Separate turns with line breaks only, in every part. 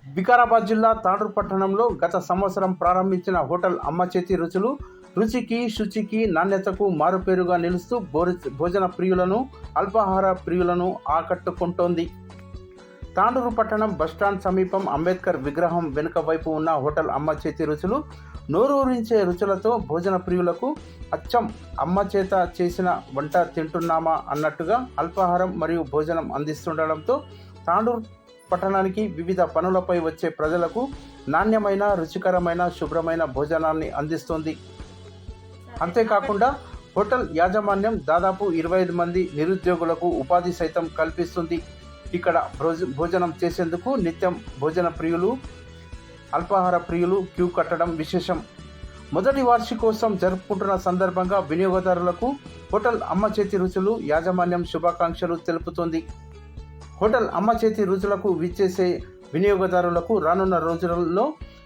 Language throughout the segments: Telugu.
వికారాబాద్ జిల్లా తాండూరు పట్టణంలో గత సంవత్సరం ప్రారంభించిన హోటల్ అమ్మ చేతి రుచులు రుచికి శుచికి నాణ్యతకు మారుపేరుగా నిలుస్తూ భోజన ప్రియులను అల్పాహార ప్రియులను ఆకట్టుకుంటోంది. తాండూరు పట్టణం బస్టాండ్ సమీపం అంబేద్కర్ విగ్రహం వెనుక వైపు ఉన్న హోటల్ అమ్మ చేతి రుచులు నోరూరించే రుచులతో భోజన ప్రియులకు అచ్చం అమ్మ చేత చేసిన వంట తింటున్నామా అన్నట్టుగా అల్పాహారం మరియు భోజనం అందిస్తుండడంతో తాండూరు పట్టణానికి వివిధ పనులపై వచ్చే ప్రజలకు నాణ్యమైన రుచికరమైన శుభ్రమైన భోజనాన్ని అందిస్తుంది. అంతేకాకుండా హోటల్ యాజమాన్యం దాదాపు 25 మంది నిరుద్యోగులకు ఉపాధి సైతం కల్పిస్తుంది. ఇక్కడ భోజనం చేసేందుకు నిత్యం భోజన ప్రియులు అల్పాహార ప్రియులు క్యూ కట్టడం విశేషం. మొదటి వార్షికోత్సవం జరుపుకుంటున్న సందర్భంగా వినియోగదారులకు హోటల్ అమ్మ చేతి రుచులు యాజమాన్యం శుభాకాంక్షలు తెలుపుతుంది. హోటల్ అమ్మ చేతి రుచులకు విచ్చేసే వినియోగదారులకు రానున్న రోజులలో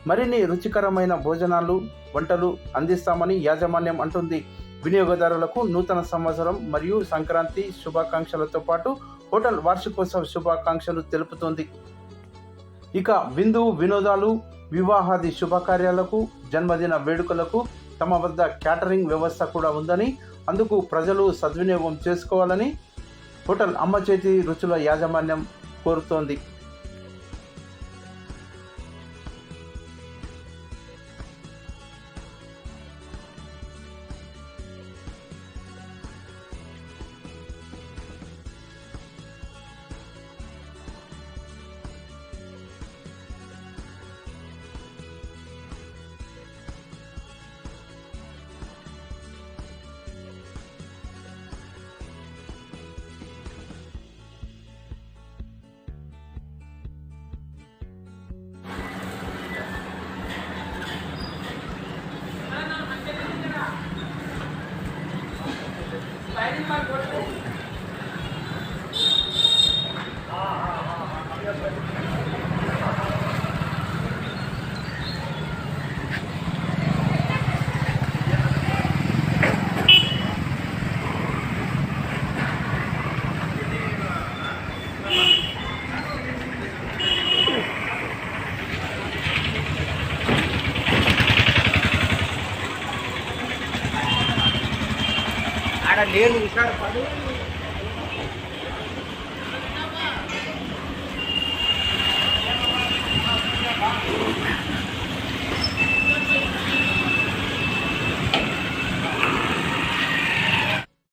మరిన్ని రుచికరమైన భోజనాలు వంటలు అందిస్తామని యాజమాన్యం అంటుంది. వినియోగదారులకు నూతన సంవత్సరం మరియు సంక్రాంతి శుభాకాంక్షలతో పాటు హోటల్ వార్షికోత్సవ శుభాకాంక్షలు తెలుపుతోంది. ఇక విందు వినోదాలు వివాహాది శుభకార్యాలకు జన్మదిన వేడుకలకు తమ వద్ద క్యాటరింగ్ వ్యవస్థ కూడా ఉందని, అందుకు ప్రజలు సద్వినియోగం చేసుకోవాలని హోటల్ అమ్మ చేతి రుచుల యాజమాన్యం కోరుతోంది.
ఆడ నేను విషయాలు